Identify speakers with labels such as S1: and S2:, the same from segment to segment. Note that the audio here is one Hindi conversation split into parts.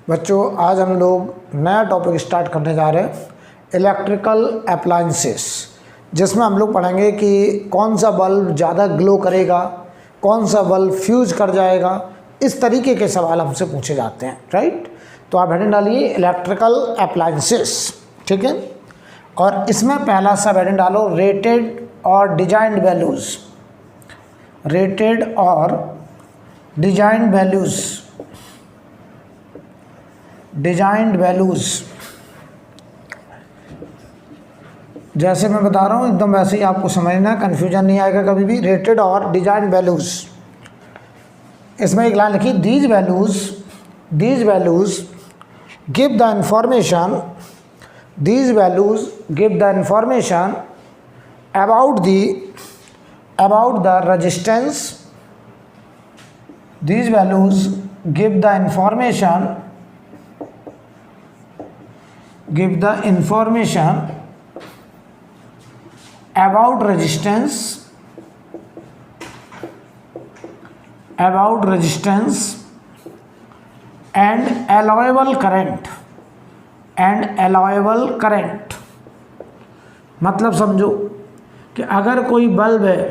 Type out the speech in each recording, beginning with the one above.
S1: बच्चों आज हम लोग नया टॉपिक स्टार्ट करने जा रहे हैं इलेक्ट्रिकल अप्लायंसेस, जिसमें हम लोग पढ़ेंगे कि कौन सा बल्ब ज़्यादा ग्लो करेगा, कौन सा बल्ब फ्यूज कर जाएगा। इस तरीके के सवाल हमसे पूछे जाते हैं, राइट। तो आप हेडिंग डालिए इलेक्ट्रिकल अप्लायंसेस, ठीक है। और इसमें पहला सब हेडिंग डालो रेटेड और डिजाइंड वैल्यूज़, रेटेड और डिजाइंड वैल्यूज़, डिजाइंड वैल्यूज़। जैसे मैं बता रहा हूँ एकदम वैसे ही आपको समझना, कन्फ्यूजन नहीं आएगा कभी भी। रेटेड और डिजाइंड वैल्यूज़, इसमें एक लाइन लिखी, these values give the information, these values give the information about the resistance, these values give the information about resistance and allowable current, मतलब समझो कि अगर कोई बल्ब है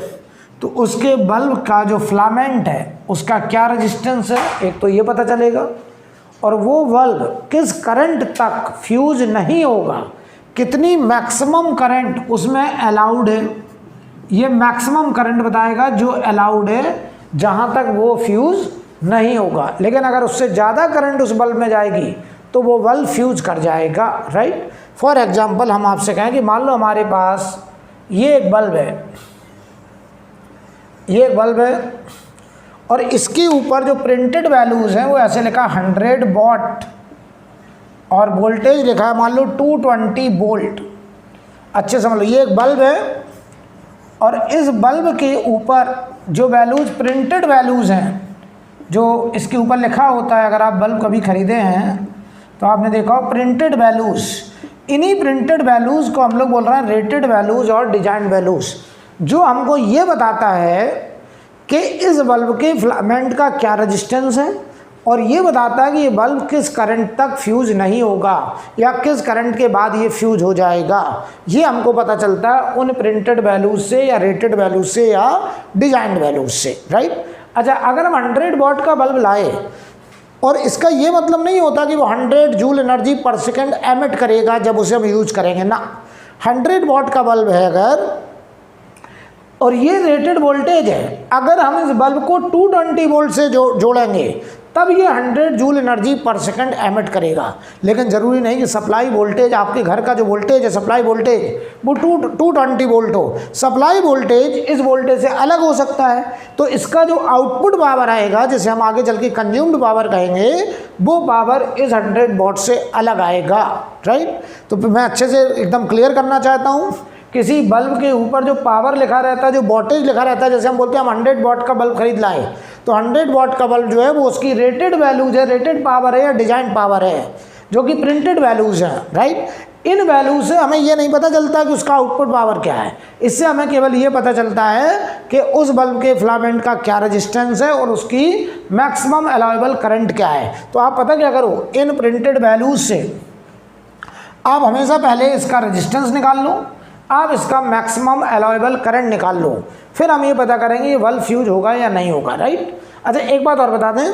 S1: तो उसके बल्ब का जो फिलामेंट है उसका क्या रेजिस्टेंस है, एक तो ये पता चलेगा, और वो बल्ब किस करंट तक फ्यूज नहीं होगा, कितनी मैक्सिमम करंट उसमें अलाउड है, ये मैक्सिमम करंट बताएगा जो अलाउड है जहाँ तक वो फ्यूज नहीं होगा। लेकिन अगर उससे ज़्यादा करंट उस बल्ब में जाएगी तो वो बल्ब फ्यूज कर जाएगा, राइट। फॉर एग्जाम्पल हम आपसे कहें कि मान लो हमारे पास ये एक बल्ब है, ये एक बल्ब है और इसके ऊपर जो प्रिंटेड वैल्यूज़ हैं वो ऐसे लिखा 100 वॉट और वोल्टेज लिखा है मान लो 220 वोल्ट। अच्छे समझ लो, ये एक बल्ब है और इस बल्ब के ऊपर जो वैल्यूज़ प्रिंटेड वैल्यूज़ हैं, जो इसके ऊपर लिखा होता है, अगर आप बल्ब कभी ख़रीदे हैं तो आपने देखा हो प्रिंटेड वैल्यूज़, इन्हीं प्रिंटेड वैल्यूज़ को हम लोग बोल रहे हैं रेटेड वैल्यूज़ और डिजाइन वैल्यूज़, जो हमको ये बताता है कि इस बल्ब के फिलामेंट का क्या रेजिस्टेंस है और ये बताता है कि ये बल्ब किस करंट तक फ्यूज नहीं होगा या किस करंट के बाद ये फ्यूज हो जाएगा। ये हमको पता चलता है उन प्रिंटेड वैल्यूज से या रेटेड वैल्यूज से या डिजाइंड वैल्यूज से, राइट। अच्छा, अगर हम 100 वॉट का बल्ब लाए और इसका ये मतलब नहीं होता कि वो 100 जूल एनर्जी पर सेकेंड एमिट करेगा जब उसे हम यूज करेंगे ना। 100 वॉट का बल्ब है अगर और ये रेटेड वोल्टेज है, अगर हम इस बल्ब को 220 वोल्ट से जोड़ेंगे तब ये 100 जूल एनर्जी पर सेकंड एमिट करेगा। लेकिन ज़रूरी नहीं कि सप्लाई वोल्टेज, आपके घर का जो वोल्टेज है सप्लाई वोल्टेज वो 220 वोल्ट हो। सप्लाई वोल्टेज इस वोल्टेज से अलग हो सकता है, तो इसका जो आउटपुट पावर आएगा, जिसे हम आगे चल के कंज्यूम्ड पावर कहेंगे, वो पावर इस 100 वॉट से अलग आएगा, राइट। तो मैं अच्छे से एकदम क्लियर करना चाहता हूँ, किसी बल्ब के ऊपर जो पावर लिखा रहता है, जो वोल्टेज लिखा रहता है, जैसे हम बोलते हैं हम 100 वॉट का बल्ब खरीद लाए तो 100 वॉट का बल्ब जो है वो उसकी रेटेड वैल्यूज है, रेटेड पावर है या डिजाइन पावर है, जो कि प्रिंटेड वैल्यूज हैं, राइट। इन वैल्यूज से हमें ये नहीं पता चलता कि उसका आउटपुट पावर क्या है, इससे हमें केवल ये पता चलता है कि उस बल्ब के फिलामेंट का क्या रेजिस्टेंस है और उसकी मैक्सिमम अलाउएबल करंट क्या है। तो आप पता क्या करो, इन प्रिंटेड वैल्यूज से आप हमेशा पहले इसका रेजिस्टेंस निकाल लो, आप इसका मैक्सिमम अलाउएबल करंट निकाल लो, फिर हम ये पता करेंगे ये बल्ब फ्यूज होगा या नहीं होगा, राइट। अच्छा, एक बात और बता दें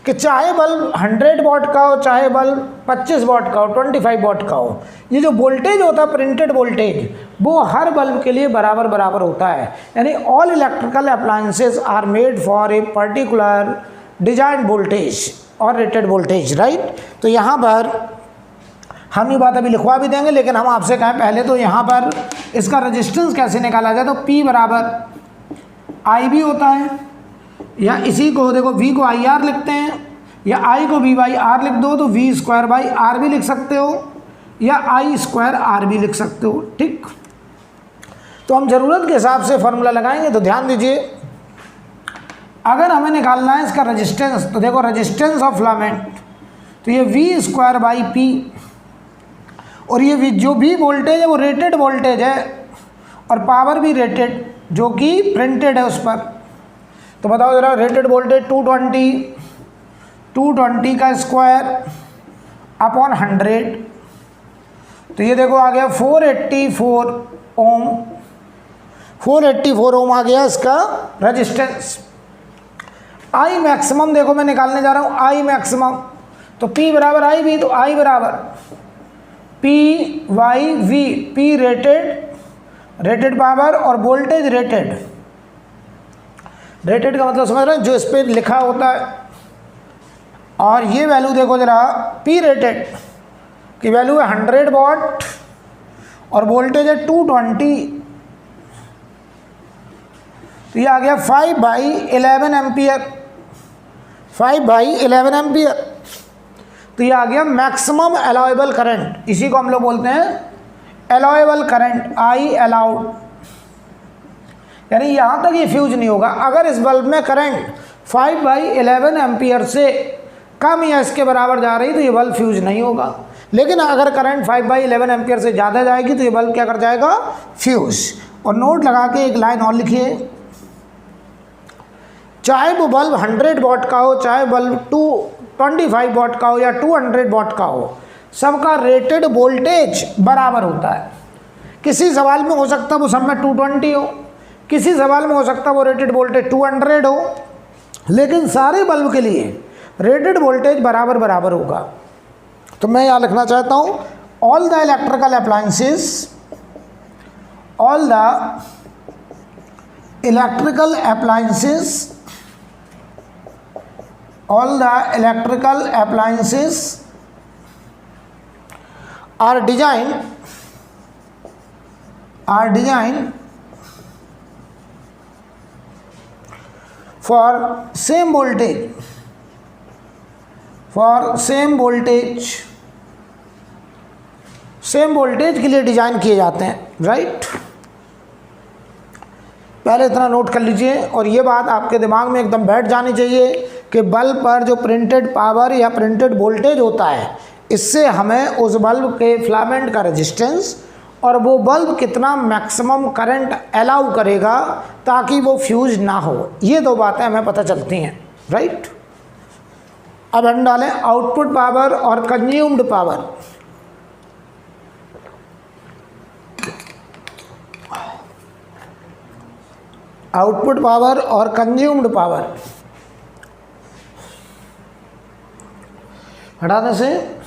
S1: कि चाहे बल्ब 100 वॉट का हो, चाहे बल्ब 25 वॉट का हो, 25 वॉट का हो, ये जो वोल्टेज होता है प्रिंटेड वोल्टेज वो हर बल्ब के लिए बराबर होता है। यानी all electrical appliances are made for a particular design voltage और रेटेड वोल्टेज, राइट। तो यहाँ पर हम ये बात अभी लिखवा भी देंगे, लेकिन हम आपसे कहें पहले तो यहाँ पर इसका रेजिस्टेंस कैसे निकाला जाए, तो P बराबर IB होता है, या इसी को देखो V को IR लिखते हैं, या I को V/R लिख दो तो V²/R भी लिख सकते हो, या I² R भी लिख सकते हो, ठीक। तो हम ज़रूरत के हिसाब से फॉर्मूला लगाएंगे। तो ध्यान दीजिए, अगर हमें निकालना है इसका रेजिस्टेंस, तो देखो रेजिस्टेंस ऑफ फिलामेंट, तो ये V²/P, और ये जो भी वोल्टेज है वो रेटेड वोल्टेज है और पावर भी रेटेड जो कि प्रिंटेड है उस पर। तो बताओ ज़रा, रेटेड वोल्टेज 220 220 का स्क्वायर अपॉन 100, तो ये देखो आ गया 484 ओम। 484 ओम आ गया इसका रेजिस्टेंस। आई मैक्सिमम देखो मैं निकालने जा रहा हूँ आई मैक्सिमम, तो P बराबर आई वी, तो आई बराबर P by V. P rated power और वोल्टेज रेटेड का मतलब समझ रहे हैं, जो इस पर लिखा होता है। और ये वैल्यू देखो जरा, P रेटेड की वैल्यू है 100 वॉट और वोल्टेज है 220, तो ये आ गया 5/11 एम्पियर। 5/11 एम्पियर, तो ये आ गया मैक्सिमम अलाउएबल करंट। इसी को हम लोग बोलते हैं अलाउएबल करंट, आई अलाउड, यानी यहाँ तक ये फ्यूज नहीं होगा। अगर इस बल्ब में करंट 5/11 एम्पियर से कम या इसके बराबर जा रही तो ये बल्ब फ्यूज नहीं होगा, लेकिन अगर करंट 5/11 एम्पियर से ज़्यादा जाएगी तो ये बल्ब क्या कर जाएगा, फ्यूज। और नोट लगा के एक लाइन और लिखिए, चाहे वो बल्ब 100 वॉट का हो, चाहे बल्ब 225 वॉट का हो या 200 वॉट का हो, सबका रेटेड वोल्टेज बराबर होता है। किसी सवाल में हो सकता है वो सब में 220 हो, किसी सवाल में हो सकता है वो रेटेड वोल्टेज 200 हो, लेकिन सारे बल्ब के लिए रेटेड वोल्टेज बराबर होगा। तो मैं यहाँ लिखना चाहता हूँ, all the electrical appliances are designed for same voltage के लिए डिजाइन किए जाते हैं, राइट। पहले इतना नोट कर लीजिए, और ये बात आपके दिमाग में एकदम बैठ जानी चाहिए कि बल्ब पर जो प्रिंटेड पावर या प्रिंटेड वोल्टेज होता है, इससे हमें उस बल्ब के फिलामेंट का रेजिस्टेंस और वो बल्ब कितना मैक्सिमम करंट अलाउ करेगा ताकि वो फ्यूज ना हो, ये दो बातें हमें पता चलती हैं, राइट। अब हम डालें आउटपुट पावर और कंज्यूम्ड पावर। आउटपुट पावर और कंज्यूम्ड पावर हटाने से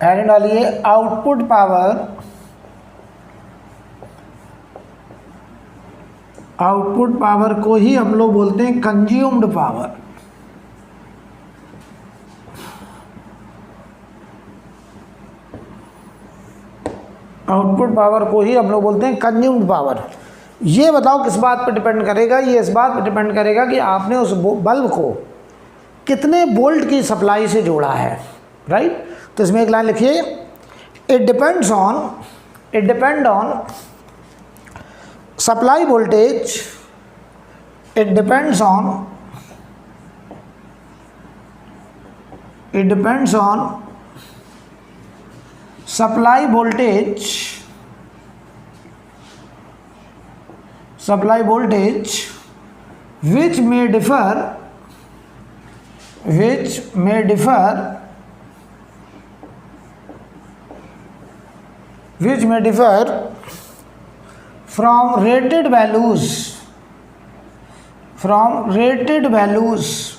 S1: एड डालिए आउटपुट पावर को ही हम लोग बोलते हैं कंज्यूम्ड पावर। आउटपुट पावर को ही हम लोग बोलते हैं कंज्यूम्ड पावर। ये बताओ किस बात पर डिपेंड करेगा, ये इस बात पर डिपेंड करेगा कि आपने उस बल्ब को कितने वोल्ट की सप्लाई से जोड़ा है, राइट। तो इसमें एक लाइन लिखिए, it depend on supply voltage, it depends on supply voltage which may differ from rated values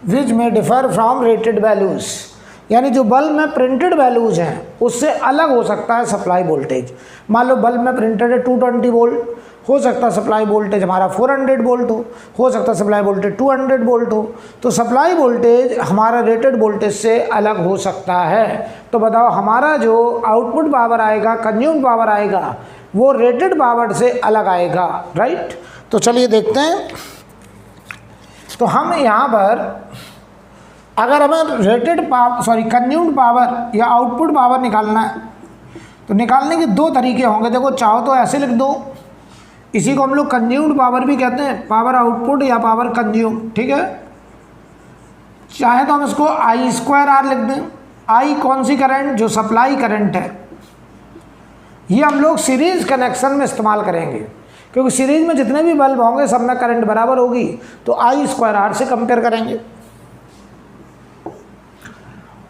S1: which may differ from rated values। यानी जो बल्ब में प्रिंटेड वैल्यूज हैं उससे अलग हो सकता है सप्लाई वोल्टेज। मान लो बल्ब में प्रिंटेड है 220 वोल्ट, हो सकता है सप्लाई वोल्टेज हमारा 400 वोल्ट हो सकता है सप्लाई वोल्टेज 200 वोल्ट हो। तो सप्लाई वोल्टेज हमारा रेटेड वोल्टेज से अलग हो सकता है। तो बताओ हमारा जो आउटपुट पावर आएगा, कंज्यूम पावर आएगा, वो रेटेड पावर से अलग आएगा, राइट। तो चलिए देखते हैं। तो हम यहाँ पर अगर हमें रेटेड पावर कंज्यूम्ड पावर या आउटपुट पावर निकालना है तो निकालने के दो तरीके होंगे। देखो चाहो तो ऐसे लिख दो, इसी को हम लोग कंज्यूम्ड पावर भी कहते हैं, पावर आउटपुट या पावर कंज्यूम, ठीक है। चाहे तो हम इसको I²R लिख दें। आई कौन सी करंट, जो सप्लाई करंट है, ये हम लोग सीरीज कनेक्शन में इस्तेमाल करेंगे क्योंकि सीरीज में जितने भी बल्ब होंगे सब में करंट बराबर होगी, तो I²R से कंपेयर करेंगे।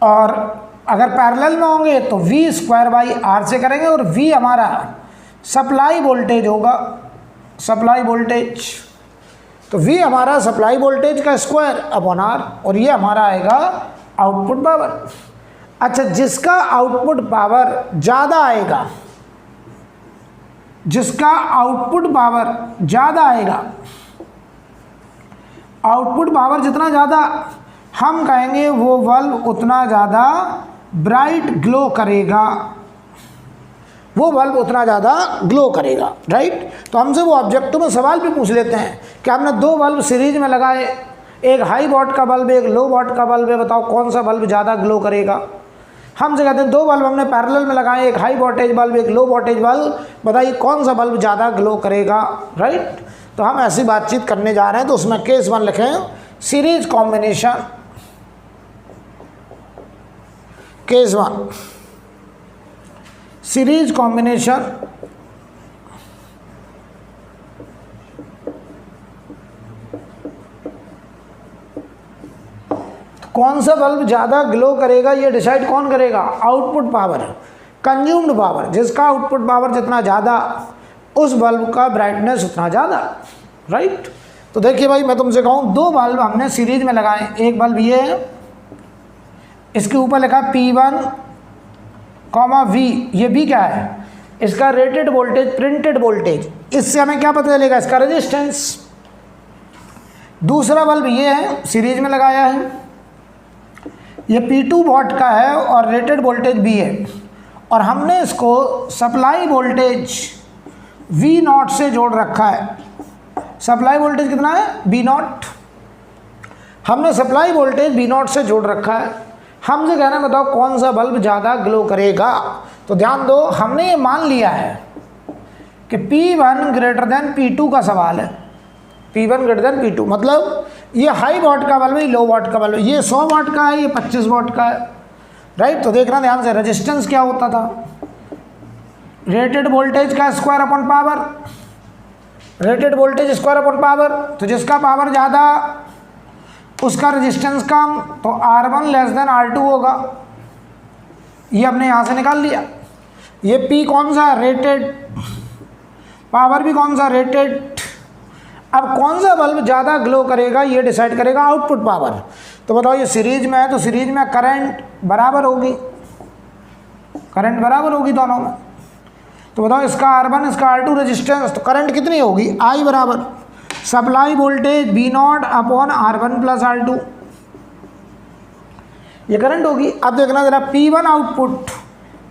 S1: और अगर पैरेलल में होंगे तो V²/R से करेंगे, और V हमारा सप्लाई वोल्टेज होगा, सप्लाई वोल्टेज। तो V हमारा सप्लाई वोल्टेज का स्क्वायर अपॉन R, और ये हमारा आएगा आउटपुट पावर। अच्छा, जिसका आउटपुट पावर ज़्यादा आएगा, जिसका आउटपुट पावर ज़्यादा आएगा, आउटपुट पावर जितना ज़्यादा, हम कहेंगे वो बल्ब उतना ज़्यादा ब्राइट ग्लो करेगा, वो बल्ब उतना ज़्यादा ग्लो करेगा, राइट। तो हमसे वो ऑब्जेक्टिव में सवाल भी पूछ लेते हैं कि हमने दो बल्ब सीरीज में लगाए, एक हाई वॉट का बल्ब एक लो वॉट का बल्ब है, बताओ कौन सा बल्ब ज़्यादा ग्लो करेगा। हमसे कहते हैं दो बल्ब हमने पैरेलल में लगाए, एक हाई वोल्टेज बल्ब एक लो वोल्टेज बल्ब, बताइए कौन सा बल्ब ज़्यादा ग्लो करेगा, राइट। तो हम ऐसी बातचीत करने जा रहे हैं। तो उसमें केस 1 लिखें, series combination. Case 1 series combination कौन सा बल्ब ज़्यादा ग्लो करेगा ये डिसाइड कौन करेगा, आउटपुट पावर, कंज्यूम्ड पावर। जिसका आउटपुट पावर जितना ज़्यादा उस बल्ब का ब्राइटनेस उतना ज़्यादा, राइट। तो देखिए भाई, मैं तुमसे कहूँ दो बल्ब हमने सीरीज में लगाए, एक बल्ब ये है, इसके ऊपर लिखा P1, V। ये भी क्या है, इसका रेटेड वोल्टेज, प्रिंटेड वोल्टेज। इससे हमें क्या पता चलेगा, इसका रेजिस्टेंस। दूसरा बल्ब ये है, सीरीज में लगाया है, ये P2 वॉट का है और रेटेड वोल्टेज भी है, और हमने इसको सप्लाई वोल्टेज V0 से जोड़ रखा है। सप्लाई वोल्टेज कितना है, V0। हमने सप्लाई वोल्टेज V0 से जोड़ रखा है। हमसे कहना है बताओ कौन सा बल्ब ज़्यादा ग्लो करेगा। तो ध्यान दो, हमने ये मान लिया है कि P1 ग्रेटर देन P2 का सवाल है। P1 ग्रेटर देन P2 मतलब ये हाई वॉट का बल्ब है, लो वॉट का बल्ब है, ये 100 वॉट का है, ये 25 वॉट का है, राइट। तो देखना ध्यान से, रेजिस्टेंस क्या होता था, रेटेड वोल्टेज का square upon power, rated voltage square upon power. तो जिसका पावर ज़्यादा उसका रेजिस्टेंस कम, तो R1 लेस देन R2 होगा। ये हमने यहाँ से निकाल लिया। ये P कौन सा, रेटेड, पावर भी कौन सा, रेटेड। अब कौन सा बल्ब ज़्यादा ग्लो करेगा ये डिसाइड करेगा आउटपुट पावर। तो बताओ ये सीरीज में है, तो सीरीज में करंट बराबर होगी, करंट बराबर होगी दोनों में। तो बताओ इसका R1 इसका R2 रेजिस्टेंस, तो करंट कितनी होगी, I बराबर supply voltage V0 upon R1 plus R2, ये करंट होगी। अब देखना जरा P1 आउटपुट,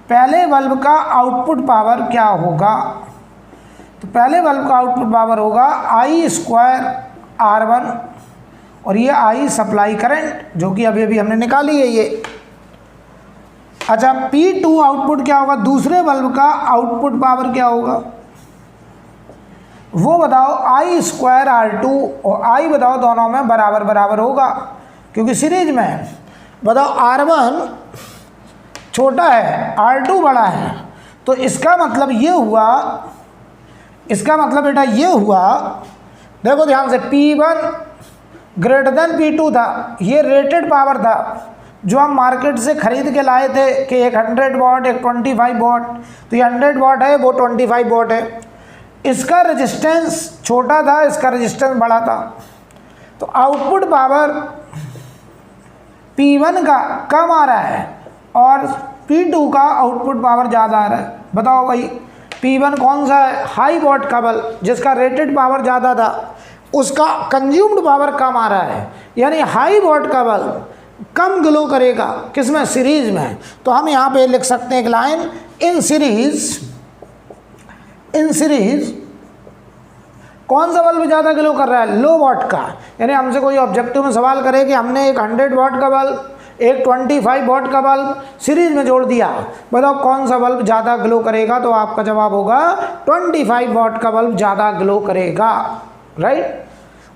S1: पहले बल्ब का आउटपुट पावर क्या होगा। तो पहले बल्ब का आउटपुट पावर होगा I²R1, और ये I सप्लाई करंट जो कि अभी अभी हमने निकाली है ये। अच्छा, P2 आउटपुट क्या होगा, दूसरे बल्ब का आउटपुट पावर क्या होगा वो बताओ, I²R2, और I बताओ दोनों में बराबर बराबर होगा क्योंकि सीरीज में है। बताओ R1 छोटा है, R2 बड़ा है, तो इसका मतलब ये हुआ, इसका मतलब बेटा ये हुआ, देखो ध्यान से, P1 ग्रेटर देन P2 था, ये रेटेड पावर था जो हम मार्केट से खरीद के लाए थे कि एक 100 वॉट एक 25 वॉट, तो ये 100 वॉट है वो 25 वॉट है। इसका रेजिस्टेंस छोटा था, इसका रेजिस्टेंस बड़ा था, तो आउटपुट पावर P1 का कम आ रहा है और P2 का आउटपुट पावर ज़्यादा आ रहा है, बताओ भाई P1 कौन सा है? हाई वॉट का बल्ब, जिसका रेटेड पावर ज़्यादा था उसका कंज्यूम्ड पावर कम आ रहा है, यानी हाई वॉट का बल्ब कम ग्लो करेगा, किसमें? सीरीज में। तो हम यहाँ पे लिख सकते हैं एक लाइन, इन सीरीज कौन सा बल्ब ज़्यादा ग्लो कर रहा है? लो वॉट का। यानी हमसे कोई ऑब्जेक्टिव में सवाल करे कि हमने एक 100 वॉट का बल्ब, एक 25 वॉट का बल्ब सीरीज में जोड़ दिया, बताओ कौन सा बल्ब ज़्यादा ग्लो करेगा? तो आपका जवाब होगा 25 वॉट का बल्ब ज़्यादा ग्लो करेगा, राइट।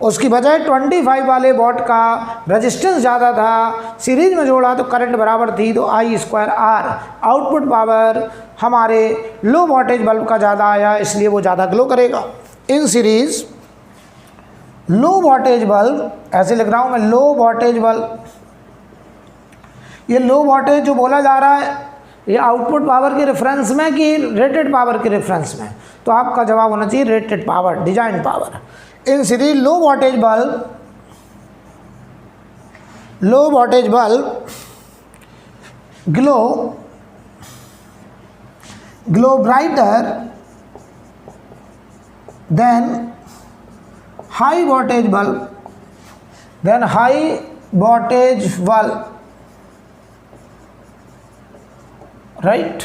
S1: उसकी वजह 25 वाले वॉट का रेजिस्टेंस ज़्यादा था, सीरीज में जोड़ा तो करंट बराबर थी, तो I² R आउटपुट पावर हमारे लो वोल्टेज बल्ब का ज़्यादा आया, इसलिए वो ज़्यादा ग्लो करेगा। इन सीरीज लो वोल्टेज बल्ब, ऐसे लिख रहा हूँ मैं, लो वोल्टेज बल्ब, ये लो वोल्टेज जो बोला जा रहा है ये आउटपुट पावर के रेफरेंस में कि रेटेड पावर के रेफरेंस में? तो आपका जवाब होना चाहिए rated power, design power. In series low voltage bulb glow brighter than high voltage bulb, right.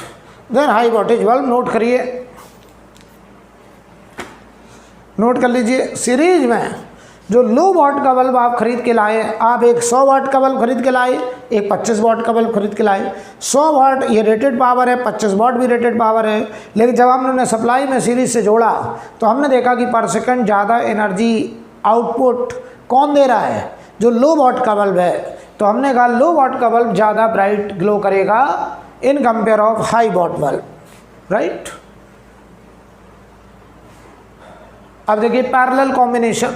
S1: Then high voltage bulb note करिए, नोट कर लीजिए। सीरीज में जो लो वॉट का बल्ब आप खरीद के लाए, आप एक 100 वाट का बल्ब खरीद के लाए, एक 25 वाट का बल्ब खरीद के लाए। 100 वाट ये रेटेड पावर है, 25 वाट भी रेटेड पावर है, लेकिन जब हमने सप्लाई में सीरीज से जोड़ा तो हमने देखा कि पर सेकंड ज़्यादा एनर्जी आउटपुट कौन दे रहा है? जो लो वॉट का बल्ब है। तो हमने कहा लो वॉट का बल्ब ज़्यादा ब्राइट ग्लो करेगा in compare of high what bulb, right. अब देखिए parallel combination,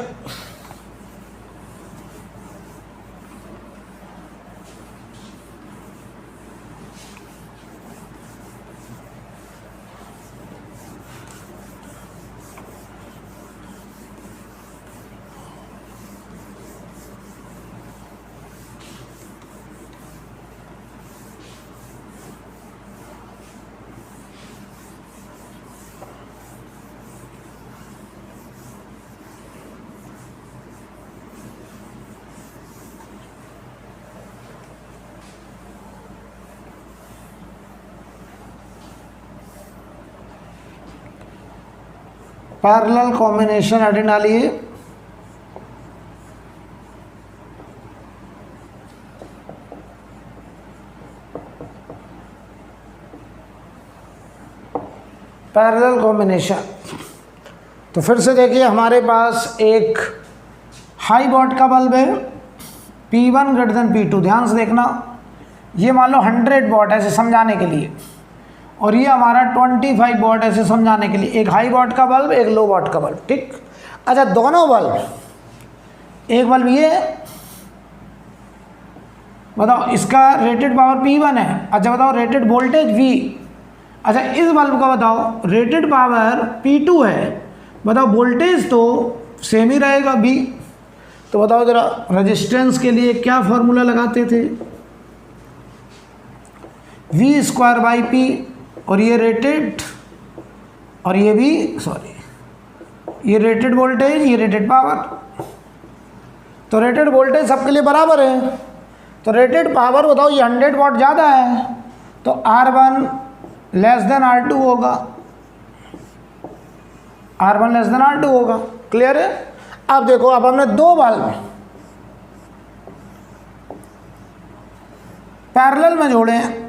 S1: parallel combination edit डालिए। पैरेलल कॉम्बिनेशन, तो फिर से देखिए हमारे पास एक हाई वॉट का बल्ब है, P1 ग्रेटर देन P2, ध्यान से देखना, ये मान लो 100 वॉट ऐसे समझाने के लिए, और ये हमारा 25 वॉट ऐसे समझाने के लिए, एक हाई वॉट का बल्ब, एक लो वॉट का बल्ब, ठीक। अच्छा दोनों बल्ब, एक बल्ब ये बताओ इसका रेटेड पावर P1 है, अच्छा बताओ रेटेड वोल्टेज V, अच्छा इस बल्ब का बताओ रेटेड पावर P2 है, बताओ वोल्टेज तो सेम ही रहेगा V। तो बताओ जरा रेजिस्टेंस के लिए क्या फॉर्मूला लगाते थे? V²/P, और ये रेटेड, और ये भी ये रेटेड वोल्टेज, ये रेटेड पावर। तो रेटेड वोल्टेज सबके लिए बराबर है, तो रेटेड पावर बताओ ये 100 वॉट ज़्यादा है, तो R1 लेस देन R2 होगा, R1 लेस देन R2 होगा, क्लियर है। अब देखो, अब हमने दो बल्ब पैरेलल में जोड़े हैं,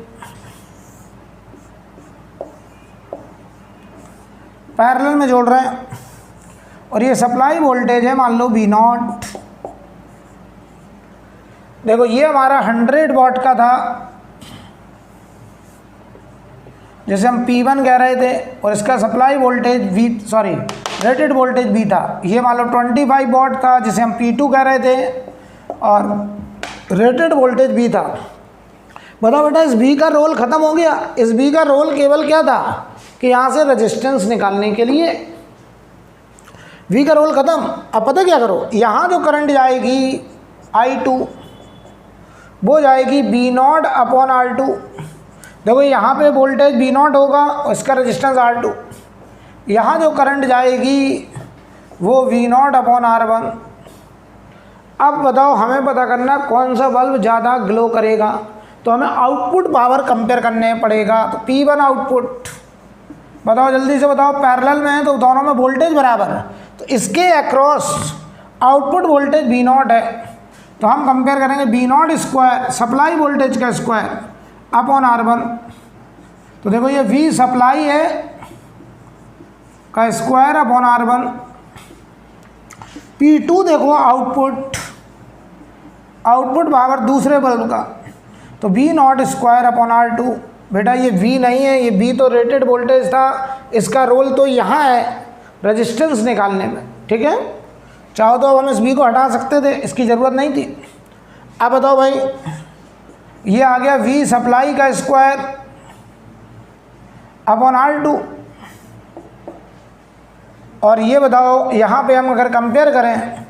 S1: पैरेलल में जोड़ रहे हैं, और ये सप्लाई वोल्टेज है मान लो V0। देखो ये हमारा 100 वॉट का था, जैसे हम P1 कह रहे थे, और इसका सप्लाई वोल्टेज रेटेड वोल्टेज भी था, ये मान लो 25 वॉट था जिसे हम P2 कह रहे थे, और रेटेड वोल्टेज भी था। बताओ बेटा इस V का रोल ख़त्म हो गया, इस V का रोल केवल क्या था कि यहाँ से रेजिस्टेंस निकालने के लिए, V का रोल ख़त्म। अब पता क्या करो, यहाँ जो करंट जाएगी I2, वो जाएगी V0 अपॉन R2। देखो यहाँ पे वोल्टेज V0 होगा और इसका रेजिस्टेंस R2। यहाँ जो करंट जाएगी वो V0 अपॉन R1। अब बताओ हमें पता करना कौन सा बल्ब ज़्यादा ग्लो करेगा, तो हमें आउटपुट पावर कंपेयर करने पड़ेगा। तो P1 आउटपुट, बताओ जल्दी से बताओ, पैरेलल में है तो दोनों में वोल्टेज बराबर है, तो इसके अक्रॉस आउटपुट वोल्टेज V0 है, तो हम कंपेयर करेंगे V0 स्क्वायर सप्लाई वोल्टेज का स्क्वायर अपॉन R1। तो देखो ये V सप्लाई है का स्क्वायर अपॉन R1। P2 देखो आउटपुट पावर दूसरे बल्ब का, तो V0 स्क्वायर अपॉन R2। बेटा ये V नहीं है, ये V तो रेटेड वोल्टेज था, इसका रोल तो यहाँ है रेजिस्टेंस निकालने में, ठीक है। चाहो तो अब हम इस V को हटा सकते थे, इसकी ज़रूरत नहीं थी। अब बताओ भाई, ये आ गया V सप्लाई का स्क्वायर अपॉन R2। और ये बताओ यहाँ पे हम अगर कंपेयर करें,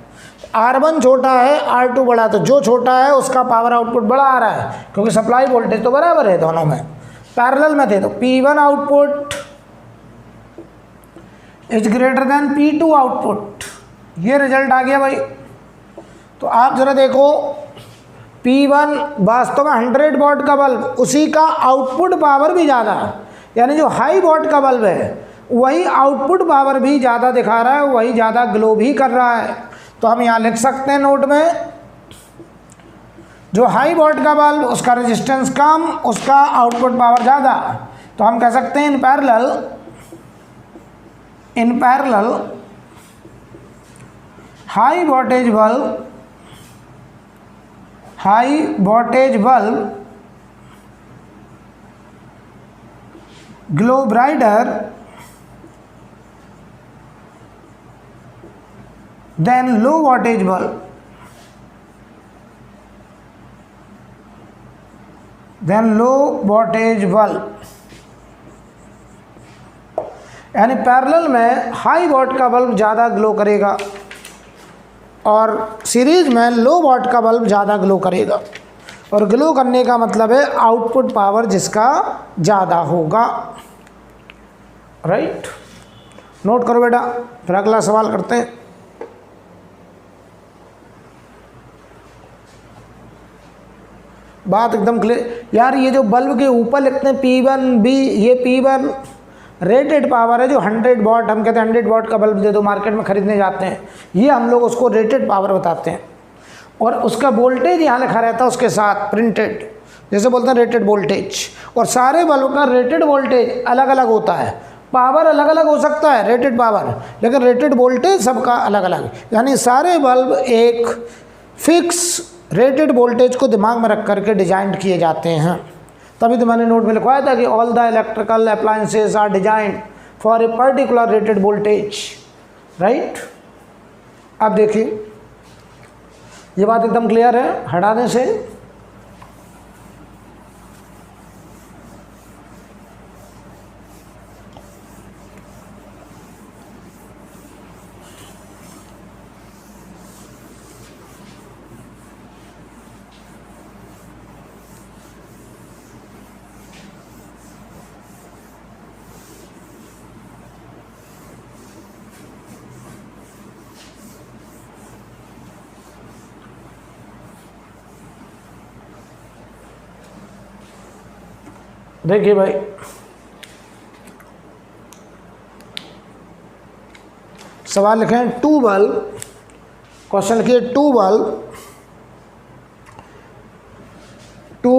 S1: R1 छोटा है R2 बड़ा, तो जो छोटा है उसका पावर आउटपुट बड़ा आ रहा है, क्योंकि सप्लाई वोल्टेज तो बराबर है दोनों में, पैरेलल में थे। तो P1 output is greater than P2 output, ये रिजल्ट आ गया भाई। तो आप जरा देखो, P1 वास्तव में 100 वॉट का बल्ब, उसी का आउटपुट पावर भी ज़्यादा है, यानी जो हाई वॉट का बल्ब है वही आउटपुट पावर भी ज़्यादा दिखा रहा है, वही ज़्यादा ग्लो भी कर रहा है। तो हम यहाँ लिख सकते हैं नोट में, जो हाई वॉट का बल्ब उसका रेजिस्टेंस कम, उसका आउटपुट पावर ज़्यादा। तो हम कह सकते हैं in parallel high voltage bulb glow brighter than low voltage bulb, यानी पैरेलल में हाई वॉट का बल्ब ज़्यादा ग्लो करेगा और सीरीज में लो वॉट का बल्ब ज़्यादा ग्लो करेगा। और ग्लो करने का मतलब है आउटपुट पावर जिसका ज़्यादा होगा, राइट। नोट करो बेटा, फिर अगला सवाल करते हैं। बात एकदम क्लियर यार। ये जो बल्ब के ऊपर लिखते हैं P1B, ये P1 रेटेड पावर है, जो 100 वॉट, हम कहते हैं 100 वॉट का बल्ब दे दो, मार्केट में खरीदने जाते हैं, ये हम लोग उसको रेटेड पावर बताते हैं। और उसका वोल्टेज यहाँ लिखा रहता है उसके साथ प्रिंटेड, जैसे बोलते हैं रेटेड वोल्टेज। और सारे बल्ब का रेटेड वोल्टेज अलग अलग होता है, पावर अलग अलग हो सकता है रेटेड पावर, लेकिन रेटेड वोल्टेज सबका अलग अलग। यानी सारे बल्ब एक फिक्स रेटेड वोल्टेज को दिमाग में रख करके डिजाइन किए जाते हैं। तभी तो मैंने नोट में लिखवाया था कि all the electrical appliances are designed for a particular rated voltage, right. अब देखिए, ये बात एकदम क्लियर है हटाने से। देखिए भाई, सवाल लिखें टू बल्ब, क्वेश्चन लिखिए two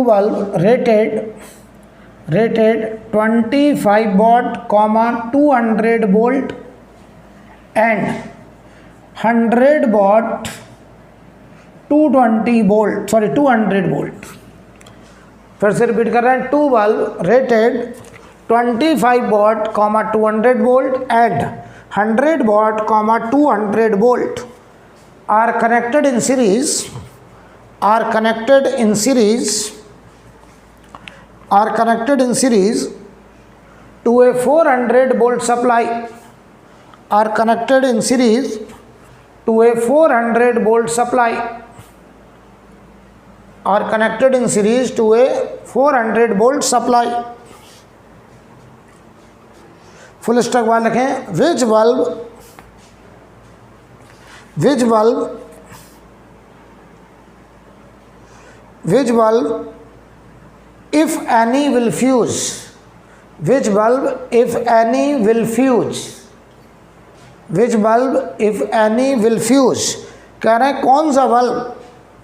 S1: bulb rated 25 watt, 200 volt and 100 watt 200 volt. फिर से रिपीट कर रहे हैं, two bulb rated 25 watt, 200 volt and 100 watt, 200 volt are connected in series to a 400 volt supply, are connected in series to a 400 volt supply are connected in series to a 400 volt supply. Full stock वाले लिखें, which bulb if any will fuse, which bulb if any will fuse, which bulb if any will fuse, कह रहे हैं कौन सा बल्ब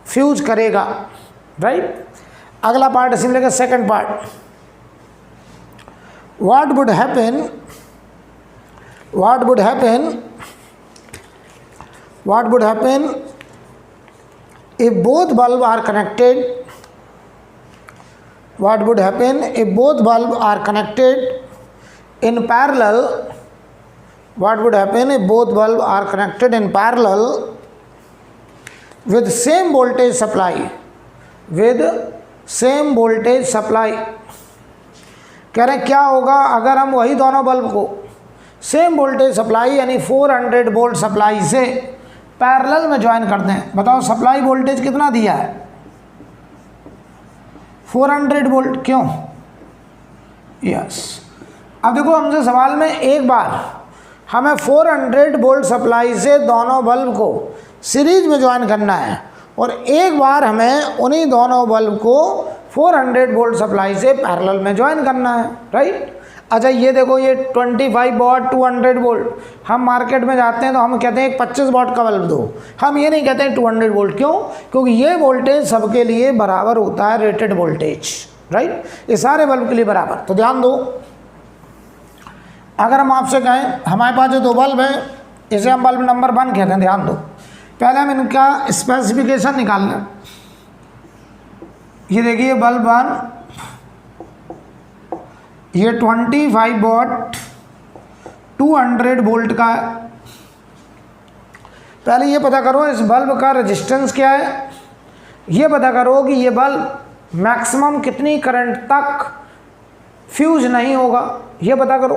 S1: फ्यूज करेगा, राइट। अगला पार्ट इसी में second part, what would happen if both bulbs are connected, what would happen if both bulbs are connected in parallel, what would happen if both bulbs are connected in parallel with same voltage supply, with same voltage supply। कह रहे क्या होगा अगर हम वही दोनों बल्ब को सेम वोल्टेज सप्लाई यानी 400 वोल्ट सप्लाई से पैरेलल में ज्वाइन करते हैं। बताओ सप्लाई वोल्टेज कितना दिया है, 400 वोल्ट, क्यों? यस। अब देखो हमसे सवाल में एक बार हमें 400 वोल्ट सप्लाई से दोनों बल्ब को सीरीज में ज्वाइन करना है और एक बार हमें उन्हीं दोनों बल्ब को 400 वोल्ट सप्लाई से पैरेलल में ज्वाइन करना है, राइट। अच्छा ये देखो ये 25 वॉट 200 वोल्ट, हम मार्केट में जाते हैं तो हम कहते हैं 25 वॉट का बल्ब दो, हम ये नहीं कहते हैं 200 वोल्ट, क्यों? क्योंकि ये वोल्टेज सबके लिए बराबर होता है रेटेड वोल्टेज, राइट। ये सारे बल्ब के लिए बराबर। तो ध्यान दो, अगर हम आपसे कहें हमारे पास जो दो बल्ब है इसे हम बल्ब नंबर 1 कहते हैं, ध्यान दो। पहले हम इनका स्पेसिफिकेशन निकाल लें। ये देखिए बल्ब 1, ये 25 वॉट 200 वोल्ट का है। पहले ये पता करो इस बल्ब का रेजिस्टेंस क्या है, ये पता करो कि ये बल्ब मैक्सिमम कितनी करंट तक फ्यूज नहीं होगा, ये पता करो।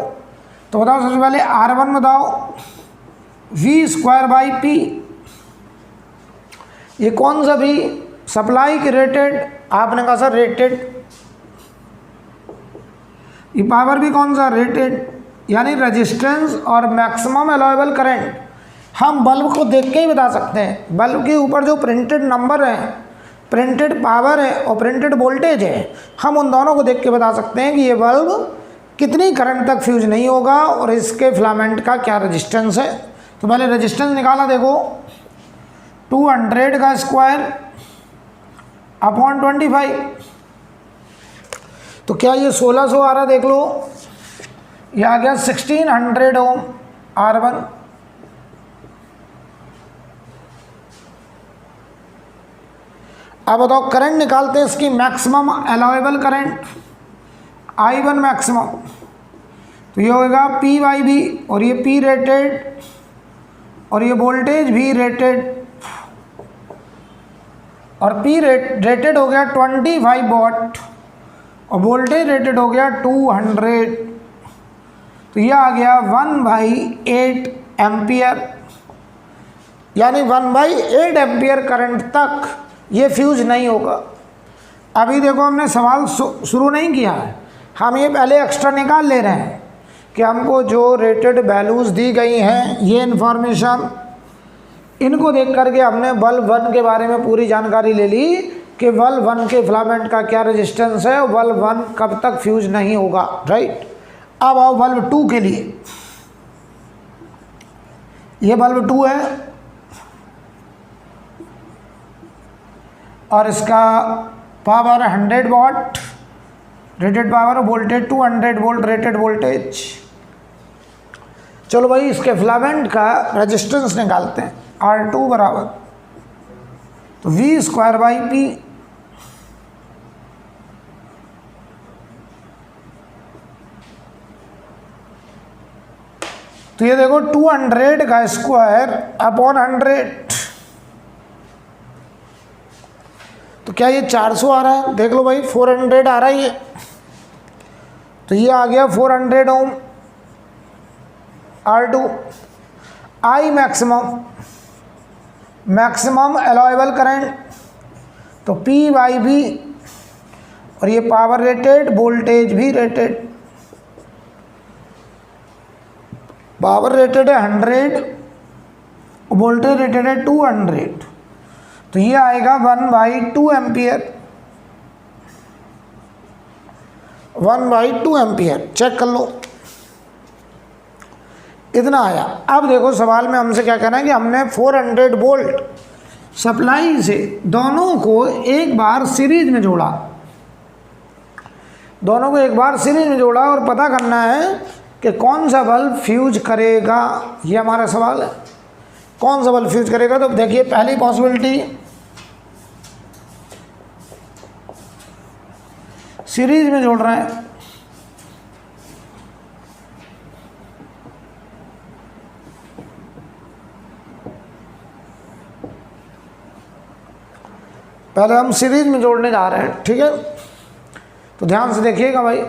S1: तो बताओ सबसे पहले R1 बताओ, V²/P, ये कौन सा भी सप्लाई की रेटेड, आपने कहा सर रेटेड, ये पावर भी कौन सा रेटेड, यानी रेजिस्टेंस और मैक्सिमम अलाउएबल करंट हम बल्ब को देख के ही बता सकते हैं। बल्ब के ऊपर जो प्रिंटेड नंबर है, प्रिंटेड पावर है और प्रिंटेड वोल्टेज है, हम उन दोनों को देख के बता सकते हैं कि ये बल्ब कितनी करंट तक फ्यूज नहीं होगा और इसके फिलामेंट का क्या रेजिस्टेंस है। तो पहले रेजिस्टेंस निकाला, देखो 200 का स्क्वायर अपॉन 25, तो क्या ये 1600 आ रहा, देख लो, ये आ गया 1600 ओम R1। अब बताओ करंट निकालते हैं इसकी maximum allowable current I1 maximum, तो ये होगा P/V और ये P रेटेड और ये वोल्टेज भी रेटेड और P रेटेड हो गया 25 वॉट और वोल्टेज रेटेड हो गया 200, तो यह आ गया 1/8 एम्पियर, यानी 1/8 एम्पियर करंट तक ये फ्यूज नहीं होगा। अभी देखो हमने सवाल शुरू नहीं किया है, हम ये पहले एक्स्ट्रा निकाल ले रहे हैं कि हमको जो रेटेड वैल्यूज़ दी गई हैं ये इन्फॉर्मेशन, इनको देख करके हमने बल्ब 1 के बारे में पूरी जानकारी ले ली कि बल्ब 1 के फिलामेंट का क्या रेजिस्टेंस है, बल्ब 1 कब तक फ्यूज नहीं होगा, राइट। अब आओ बल्ब 2 के लिए। ये बल्ब 2 है और इसका power 100 what rated power, voltage 200 volt rated voltage. चलो भाई इसके फिलामेंट का रेजिस्टेंस निकालते हैं, R2 बराबर तो V²/P, तो ये देखो 200 का स्क्वायर अपॉन 100, तो क्या ये 400 आ रहा है, देख लो भाई 400 आ रहा है ये, तो ये आ गया 400 ओम R2। I maximum allowable current तो P बाई V, और ये पावर रेटेड, वोल्टेज भी रेटेड। पावर रेटेड है 100, वोल्टेज रेटेड है 200, तो ये आएगा 1/2 एम्पियर। 1/2 एम्पियर, चेक कर लो, इतना आया। अब देखो सवाल में हमसे क्या कहना है कि हमने 400 वोल्ट सप्लाई से दोनों को एक बार सीरीज में जोड़ा, दोनों को एक बार सीरीज में जोड़ा और पता करना है कि कौन सा बल्ब फ्यूज करेगा। ये हमारा सवाल है, कौन सा बल्ब फ्यूज करेगा। तो देखिए पहली पॉसिबिलिटी, सीरीज में जोड़ रहे हैं, पहले हम सीरीज में जोड़ने जा रहे हैं, ठीक है। तो ध्यान से देखिएगा भाई,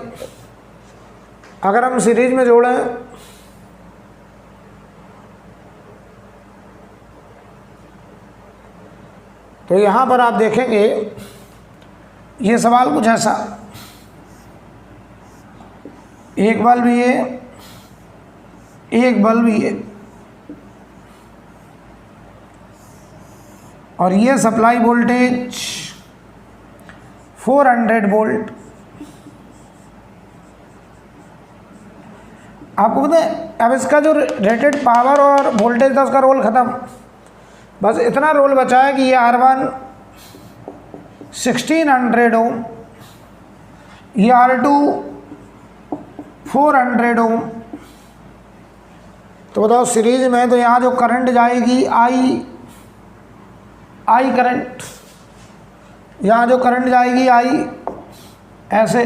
S1: अगर हम सीरीज में जोड़ें तो यहाँ पर आप देखेंगे ये सवाल कुछ ऐसा, एक बल्ब ये, एक बल्ब ये, और ये सप्लाई वोल्टेज 400 वोल्ट। आपको पता है अब इसका जो रेटेड पावर और वोल्टेज था उसका रोल ख़त्म, बस इतना रोल बचा है कि ये R1 1600 ओम, ये R2 400 ओम। तो बताओ सीरीज में तो यहाँ जो करंट जाएगी आई करंट, यहाँ जो करंट जाएगी आई, ऐसे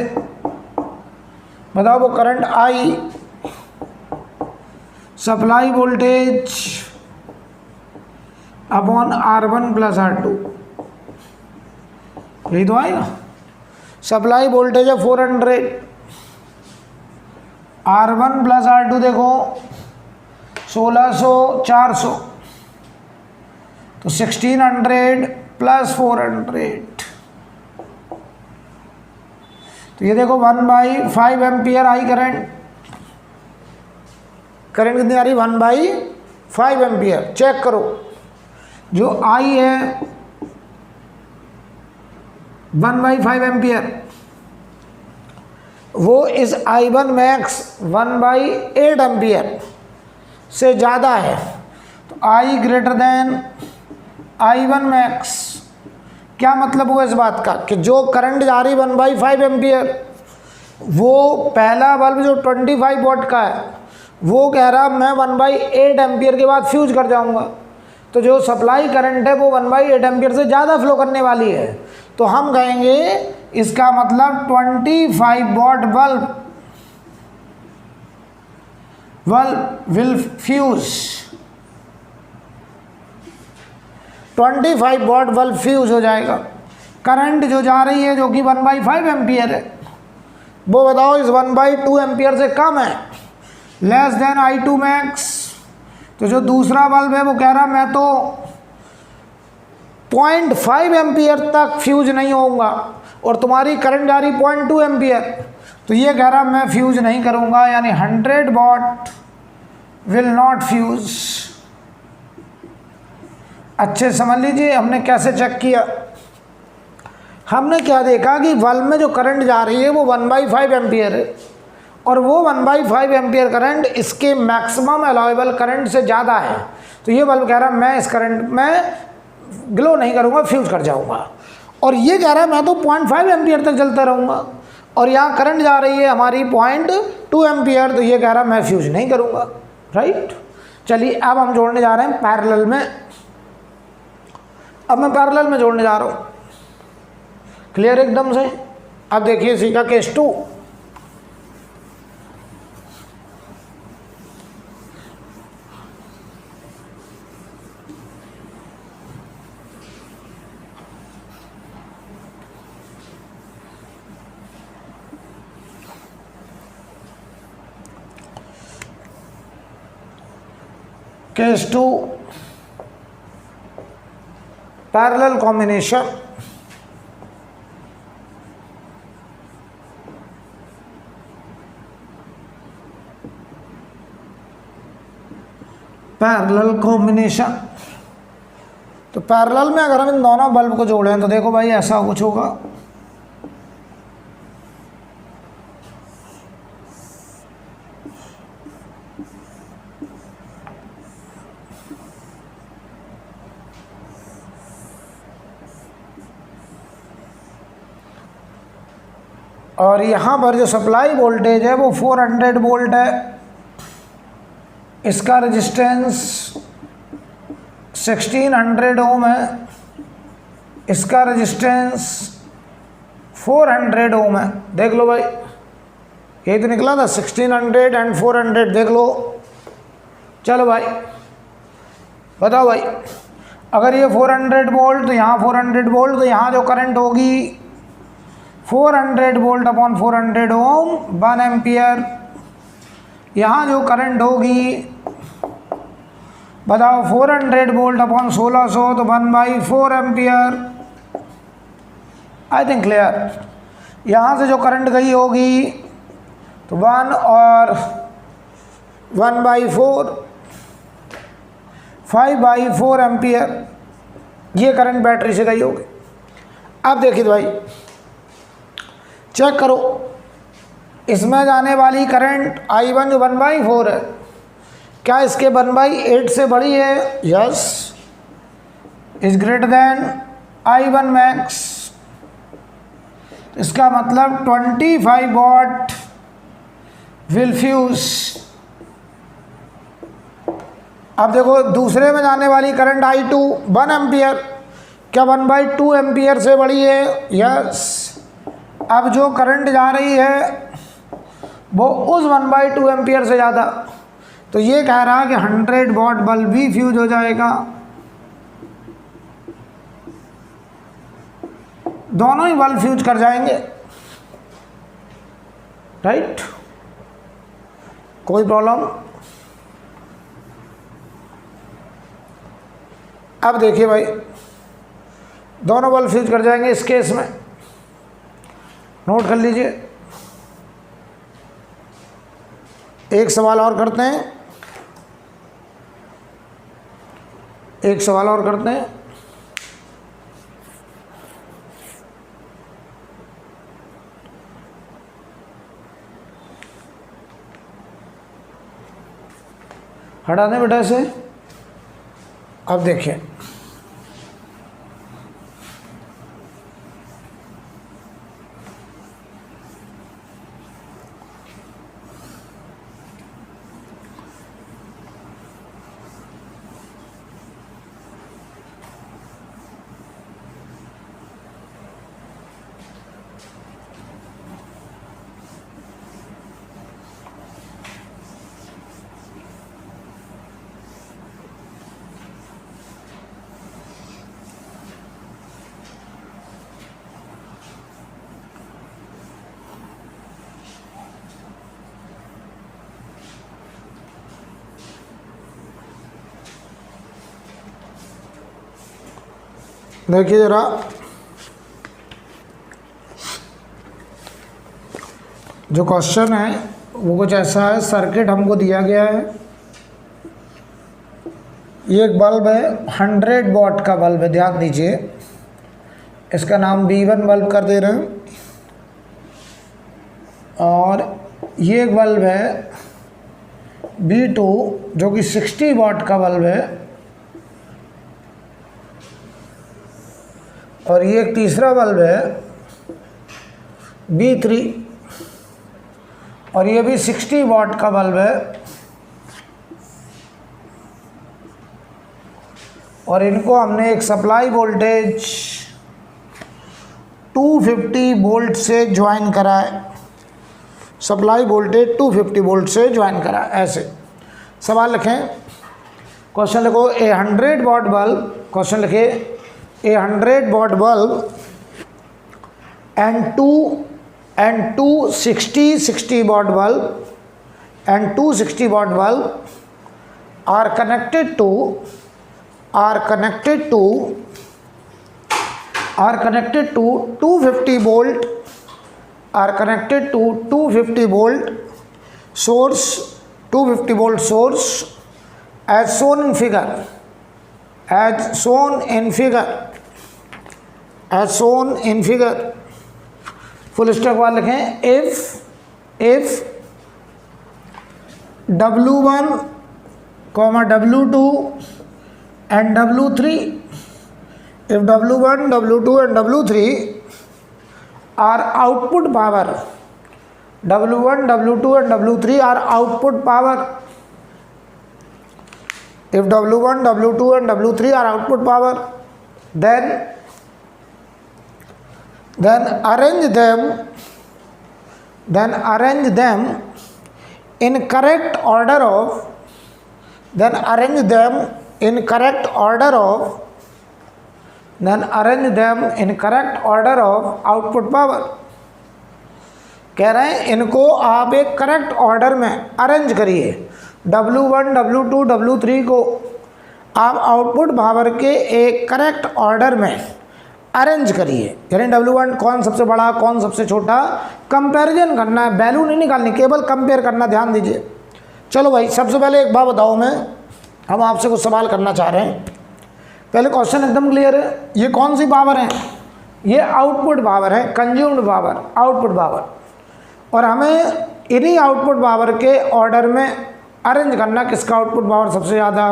S1: बताओ वो current I, supply voltage upon R1 plus R2, यही तो आएगा। सप्लाई वोल्टेज है 400, R1 प्लस R2 देखो 1600 400, तो 1600 प्लस 400, तो ये देखो 1/5 एम्पियर आई करंट। करंट कितनी आ रही? 1/5 एम्पियर। चेक करो, जो आई है 1/5 एम्पियर, वो इस I1 मैक्स 1/8 एम्पियर से ज़्यादा है। तो I greater than I1 max, क्या मतलब हुआ इस बात का कि जो करंट जा रही 1/5 एम्पियर, वो पहला बल्ब जो 25 वॉट का है वो कह रहा मैं 1/8 एम्पियर के बाद फ्यूज कर जाऊंगा, तो जो सप्लाई करंट है वो 1/8 एम्पियर से ज़्यादा फ्लो करने वाली है। तो हम कहेंगे इसका मतलब 25 what bulb will fuse, 25 what bulb fuse हो जाएगा। करंट जो जा रही है जो कि 1/5 एम्पियर है, वो बताओ इस 1/2 एम्पियर से कम है, लेस देन I2 मैक्स। तो जो दूसरा बल्ब है वो कह रहा मैं तो 0.5 एम्पियर तक फ्यूज नहीं होऊंगा, और तुम्हारी करंट जा रही 0.2 एम्पियर, तो ये कह रहा मैं फ्यूज नहीं करूंगा, यानी 100 वॉट विल नॉट फ्यूज। अच्छे समझ लीजिए हमने कैसे चेक किया। हमने क्या देखा कि बल्ब में जो करंट जा रही है वो 1/5 एम्पियर है, और वो 1/5 एम्पियर करंट इसके मैक्सिमम अलाउेबल करंट से ज़्यादा है। तो ये बल्ब कह रहा मैं इस करंट में ग्लो नहीं करूँगा, फ्यूज कर जाऊँगा। और ये कह रहा है मैं तो 0.5 एम्पियर तक चलता रहूँगा, और यहाँ करंट जा रही है हमारी 0.2 एम्पियर, तो ये कह रहा मैं फ्यूज नहीं करूँगा। राइट, चलिए अब हम जोड़ने जा रहे हैं पैरेलल में। अब मैं पैरेलल में जोड़ने जा रहा हूँ, क्लियर एकदम से। अब देखिए इसी का case 2। Case 2 parallel combination. Parallel combination. तो पैरेलल में अगर हम इन दोनों बल्ब को जोड़ें तो देखो भाई ऐसा कुछ होगा। और यहाँ पर जो सप्लाई वोल्टेज है वो 400 वोल्ट है। इसका रेजिस्टेंस 1600 ओम है। इसका रेजिस्टेंस 400 ओम है। देख लो भाई, ये तो निकला था 1600 एंड 400, देख लो। चलो भाई बताओ भाई, अगर ये 400 वोल्ट तो यहाँ 400 वोल्ट, तो यहाँ जो करंट होगी 400 वोल्ट अपॉन 400 ओम 1 एम्पियर। यहाँ जो करंट होगी बताओ 400 वोल्ट अपॉन 1600 तो 1/4 एम्पियर। I think clear. यहाँ से जो करंट गई होगी तो 1 और 1/4 5/4 एम्पियर, ये करंट बैटरी से गई होगी। अब देखिए भाई चेक करो, इसमें जाने वाली करंट I1 जो 1/4 है, क्या इसके 1/8 से बड़ी है? Yes, is greater than I1 max. इसका मतलब 25 वॉट विल फ्यूज। अब देखो दूसरे में जाने वाली करंट I2 1 एम्पियर, क्या 1/2 एम्पियर से बड़ी है? यस। अब जो करंट जा रही है वो उस 1/2 एम्पियर से ज़्यादा, तो ये कह रहा है कि 100 वॉट बल्ब भी फ्यूज हो जाएगा। दोनों ही बल्ब फ्यूज कर जाएंगे, राइट? कोई प्रॉब्लम? अब देखिए भाई, दोनों बल्ब फ्यूज कर जाएंगे इस केस में। नोट कर लीजिए। एक सवाल और करते हैं, एक सवाल और करते हैं। हटा दें बेटा इसे। अब देखिए, देखिए जरा, जो क्वेश्चन है वो कुछ ऐसा है। सर्किट हमको दिया गया है, ये एक बल्ब है, 100 वॉट का बल्ब है, ध्यान दीजिए। इसका नाम B1 बल्ब कर दे रहे हैं। और ये एक बल्ब है B2 जो कि 60 वॉट का बल्ब है। और ये एक तीसरा बल्ब है B3 और ये भी 60 वॉट का बल्ब है। और इनको हमने एक सप्लाई वोल्टेज 250 वोल्ट से ज्वाइन करा है। सप्लाई वोल्टेज 250 वोल्ट से ज्वाइन करा है। ऐसे सवाल लिखें, क्वेश्चन लिखो ए 100 वॉट बल्ब, क्वेश्चन लिखे ए 100 what bulb and two 60 watt bulb and two 60 watt bulb are connected to 250 volt, are connected to 250 volt source, 250 volt source as shown in figure, as shown in figure, as shown in figure, full stop वाला लिखें, if W1, W2 and W3, if W1, W2 and W3 are output power, W1, W2 and W3 are output power, if W1, W2 and W3 are output power, then arrange them in correct order of, output power. कह रहे हैं इनको आप एक करेक्ट ऑर्डर में अरेंज करिए, W1, W2, W3 को आप आउटपुट पावर के एक करेक्ट ऑर्डर में अरेंज करिए। यानी W1 कौन सबसे बड़ा कौन सबसे छोटा, कंपैरिजन करना है, वैल्यू नहीं निकालनी, केवल कंपेयर करना, ध्यान दीजिए। चलो भाई, सबसे पहले एक बात बताओ, हम आपसे कुछ सवाल करना चाह रहे हैं। पहले क्वेश्चन एकदम क्लियर है, ये कौन सी पावर है, ये आउटपुट पावर है, कंज्यूम्ड पावर, आउटपुट पावर, और हमें इन्हीं आउटपुट पावर के ऑर्डर में अरेंज करना, किसका आउटपुट पावर सबसे ज़्यादा,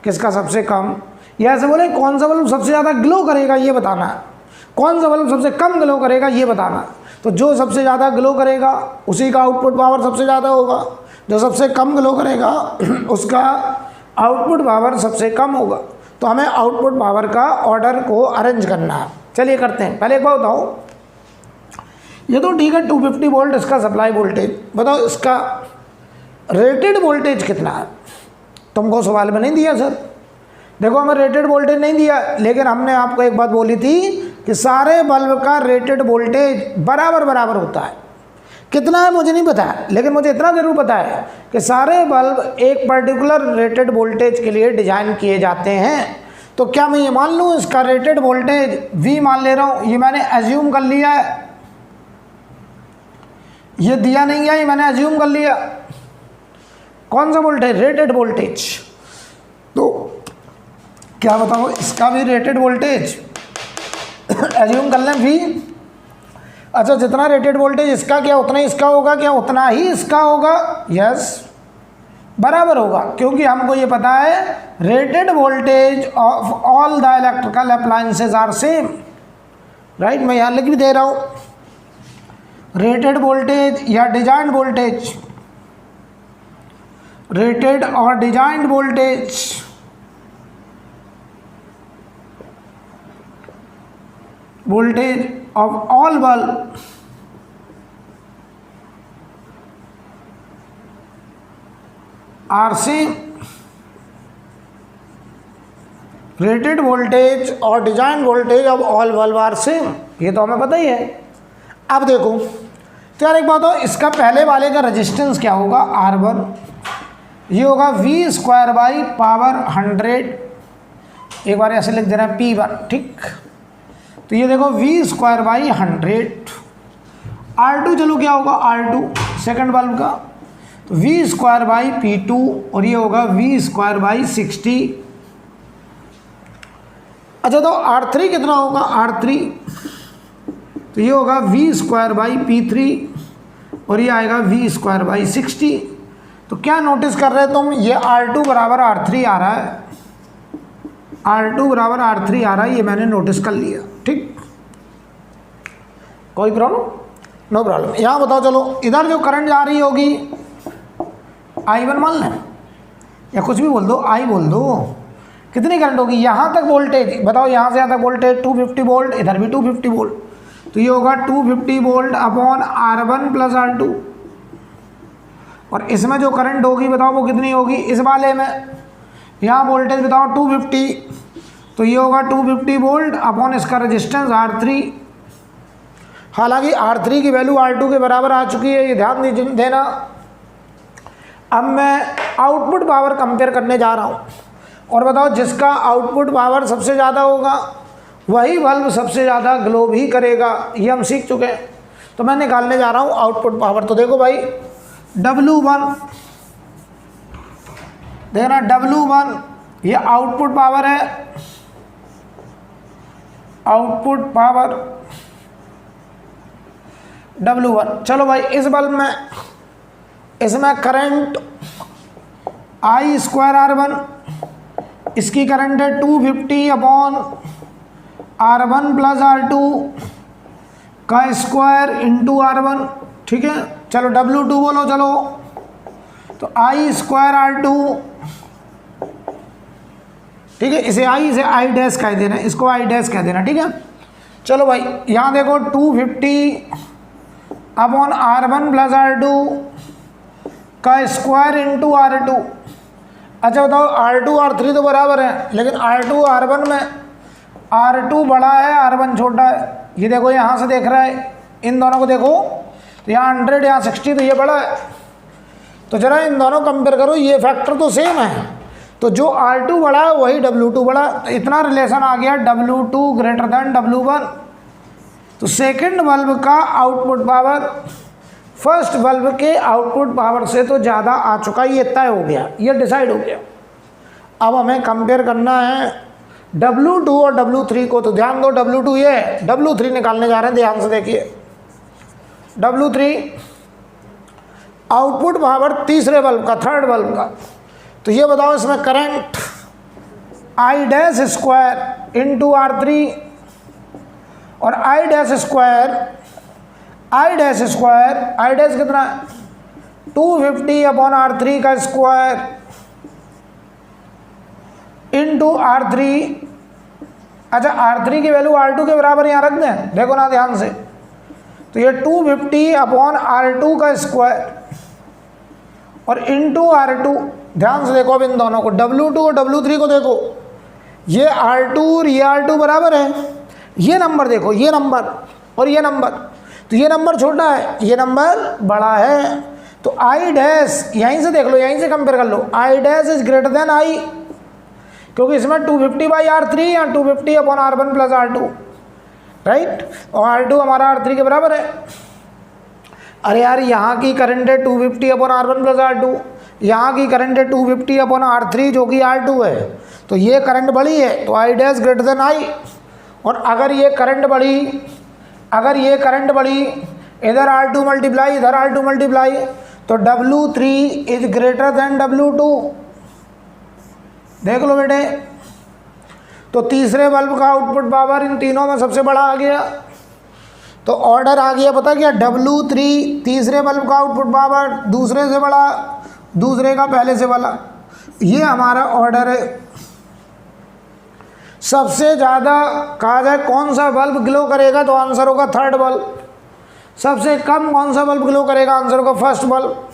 S1: किसका सबसे कम, या ऐसे बोले कौन सा बल्ब सबसे ज़्यादा ग्लो करेगा ये बताना है, कौन सा बल्ब सबसे कम ग्लो करेगा ये बताना। तो जो सबसे ज़्यादा ग्लो करेगा उसी का आउटपुट पावर सबसे ज़्यादा होगा, जो सबसे कम ग्लो करेगा उसका आउटपुट पावर सबसे कम होगा। तो हमें आउटपुट पावर का ऑर्डर को अरेंज करना है। चलिए करते हैं। पहले एक बात बताओ, ये तो ठीक है 250 वोल्ट इसका सप्लाई वोल्टेज, बताओ इसका रेटेड वोल्टेज कितना है। तुमको सवाल में नहीं दिया सर, देखो हमें रेटेड वोल्टेज नहीं दिया, लेकिन हमने आपको एक बात बोली थी कि सारे बल्ब का रेटेड वोल्टेज बराबर होता है। कितना है मुझे नहीं पता है, लेकिन मुझे इतना ज़रूर पता है कि सारे बल्ब एक पर्टिकुलर रेटेड वोल्टेज के लिए डिज़ाइन किए जाते हैं। तो क्या मैं ये मान लूँ इसका रेटेड वोल्टेज V मान ले रहा हूँ, ये मैंने एज्यूम कर लिया है, ये दिया नहीं है, ये मैंने एज्यूम कर लिया। कौन सा वोल्टेज, रेटेड वोल्टेज। तो क्या बताओ इसका भी रेटेड वोल्टेज एज्यूम कर लें V। अच्छा, जितना रेटेड वोल्टेज इसका क्या उतना ही इसका होगा, क्या उतना ही इसका होगा, यस बराबर होगा, क्योंकि हमको ये पता है rated voltage of all the electrical appliances are same, right. मैं यहाँ लिख भी दे रहा हूँ, रेटेड वोल्टेज या डिजाइंड वोल्टेज, रेटेड और designed voltage of all bulb are same, rated voltage और design voltage of all bulb are same, ये तो हमें पता ही है। अब देखो तो यार एक बात हो, इसका पहले वाले का रेजिस्टेंस क्या होगा, R1, ये होगा V स्क्वायर बाई पावर 100, एक बार ऐसे लिख देना P1, ठीक। तो ये देखो V स्क्वायर बाई 100, R2 चलो क्या होगा, R2 सेकंड बल्ब का, तो V स्क्वायर बाई P2, और ये होगा V स्क्वायर बाई 60। अच्छा, तो R3 कितना होगा, R3 तो ये होगा V स्क्वायर बाई P3, और ये आएगा V स्क्वायर बाई 60। तो क्या नोटिस कर रहे हैं तुम, ये R2 बराबर R3 आ रहा है, R2 बराबर R3 आ रहा है, ये मैंने नोटिस कर लिया, ठीक। कोई प्रॉब्लम, नो प्रॉब्लम। यहाँ बताओ, चलो इधर जो करंट जा रही होगी I1 मान लें, या कुछ भी बोल दो, I बोल दो, कितनी करंट होगी, यहाँ तक वोल्टेज बताओ, यहाँ से यहाँ तक वोल्टेज 250 वोल्ट, इधर भी 250 वोल्ट, तो ये होगा 250 volt upon R1 plus R2, और इसमें जो करंट होगी बताओ वो कितनी होगी, इस वाले में यहाँ वोल्टेज बताओ 250, तो ये होगा 250 वोल्ट अपॉन इसका रेजिस्टेंस R3। हालांकि R3 की वैल्यू R2 के बराबर आ चुकी है, ये ध्यान देना। अब मैं आउटपुट पावर कंपेयर करने जा रहा हूँ, और बताओ जिसका आउटपुट पावर सबसे ज़्यादा होगा वही बल्ब सबसे ज़्यादा ग्लो भी करेगा, ये हम सीख चुके हैं। तो मैं निकालने जा रहा हूँ आउटपुट पावर। तो देखो भाई W1 देखना W1 ये आउटपुट पावर है, आउटपुट पावर W1। चलो भाई इस बल्ब में इसमें करंट I स्क्वायर R1, इसकी करंट है 250/R1 + R2 का स्क्वायर इंटू R1। ठीक है, चलो W2 बोलो। चलो तो I स्क्वायर R2, ठीक है, इसे I डैश कह देना, इसको I डैश कह देना। ठीक है, चलो भाई यहाँ देखो 250/R1 + R2 का स्क्वायर इंटू R2। अच्छा बताओ R2 R3 तो बराबर है, लेकिन R2 R1 में R2 बड़ा है R1 छोटा है। ये देखो यहाँ से देख रहा है, इन दोनों को देखो तो यहाँ 100 यहाँ 60, तो ये बड़ा है। तो जरा इन दोनों कंपेयर करो, ये फैक्टर तो सेम है, तो जो R2 बड़ा है वही W2 बड़ा। तो इतना रिलेशन आ गया W2 ग्रेटर देन W1। तो सेकंड बल्ब का आउटपुट पावर फर्स्ट बल्ब के आउटपुट पावर से तो ज़्यादा आ चुका, ये तय हो गया, ये डिसाइड हो गया। अब हमें कंपेयर करना है W2 और W3 को। तो ध्यान दो, W2 ये है, W3 निकालने जा रहे हैं, ध्यान से देखिए। W3 आउटपुट पावर तीसरे बल्ब का, थर्ड बल्ब का। तो ये बताओ इसमें current I dash square into R3 और I डैश कितना 250/R3 का स्क्वायर इंटू R3। अच्छा R3 की वैल्यू R2 के बराबर यहाँ रख दें, देखो ना ध्यान से। तो ये 250/R2 का स्क्वायर और इंटू R2। ध्यान से देखो अब इन दोनों को, W2 और W3 को देखो, ये R2 और ये R2 बराबर है। ये नंबर देखो, ये नंबर और ये नंबर, तो ये नंबर छोटा है, ये नंबर बड़ा है। तो I डैश यहीं से देख लो, यहीं से कंपेयर कर लो, I dash is greater than I, क्योंकि इसमें 250/R3 या 250/R1 + R2, राइट। और R2 हमारा R3 के बराबर है। अरे यार यहाँ की करंट है 250/R1 + R2, यहाँ की करंट है 250/R3 जो कि R2 है। तो ये करंट बड़ी है, तो I dash greater than I। और अगर ये करंट बढ़ी, इधर R2 मल्टीप्लाई, इधर R2 मल्टीप्लाई, तो W3 is greater than W2। देख लो बेटे, तो तीसरे बल्ब का आउटपुट पावर इन तीनों में सबसे बड़ा आ गया। तो ऑर्डर आ गया, पता क्या, W3 तीसरे बल्ब का आउटपुट पावर दूसरे से बड़ा, दूसरे का पहले से बड़ा। ये हमारा ऑर्डर है। सबसे ज़्यादा कहा जाए कौन सा बल्ब ग्लो करेगा, तो आंसर होगा थर्ड बल्ब। सबसे कम कौन सा बल्ब ग्लो करेगा, आंसर होगा फर्स्ट बल्ब।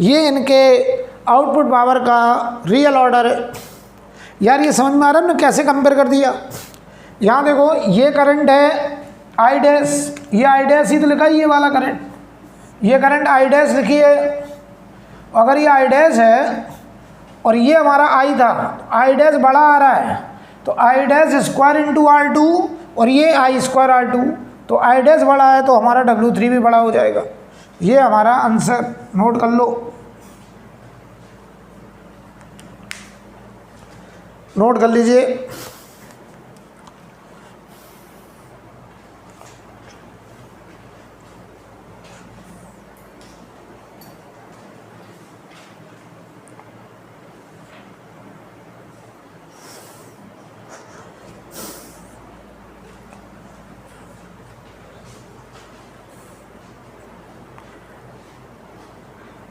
S1: ये इनके आउटपुट पावर का रियल ऑर्डर है। यार ये समझ में आ रहा है ना कैसे कंपेयर कर दिया। यहाँ देखो ये करंट है I डैश, ये I डैश ही तो लिखा है, ये वाला करंट, ये करंट I डैश लिखी है। अगर ये I डैश है और ये हमारा I था, I डैश बड़ा आ रहा है, तो I dash square into R2 और ये I स्क्वायर R2, तो I डैश बड़ा है तो हमारा W3 भी बड़ा हो जाएगा। ये हमारा आंसर, नोट कर लो, नोट कर लीजिए।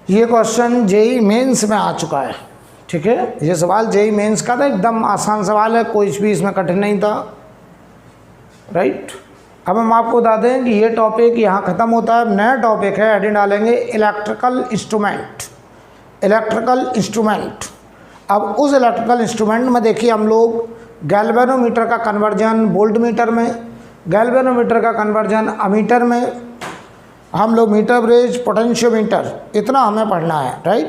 S1: ये क्वेश्चन जेई मेंस में आ चुका है, ठीक है। ये सवाल जेई मेंस का था, एकदम आसान सवाल है, कोई भी इसमें कठिन नहीं था, राइट। अब हम आपको बता दें कि ये टॉपिक यहाँ ख़त्म होता है। नया टॉपिक है, हेडिंग डालेंगे इलेक्ट्रिकल इंस्ट्रूमेंट। इलेक्ट्रिकल इंस्ट्रूमेंट, अब उस इलेक्ट्रिकल इंस्ट्रूमेंट में देखिए हम लोग गैल्वेनोमीटर का कन्वर्जन वोल्ट मीटर में, गैल्वेनोमीटर का कन्वर्जन अमीटर में, हम लोग मीटर ब्रिज, पोटेंशियोमीटर, इतना हमें पढ़ना है, राइट।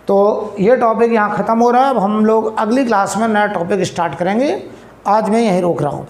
S1: तो ये टॉपिक यहाँ ख़त्म हो रहा है। अब हम लोग अगली क्लास में नया टॉपिक स्टार्ट करेंगे। आज मैं यहीं रोक रहा हूँ।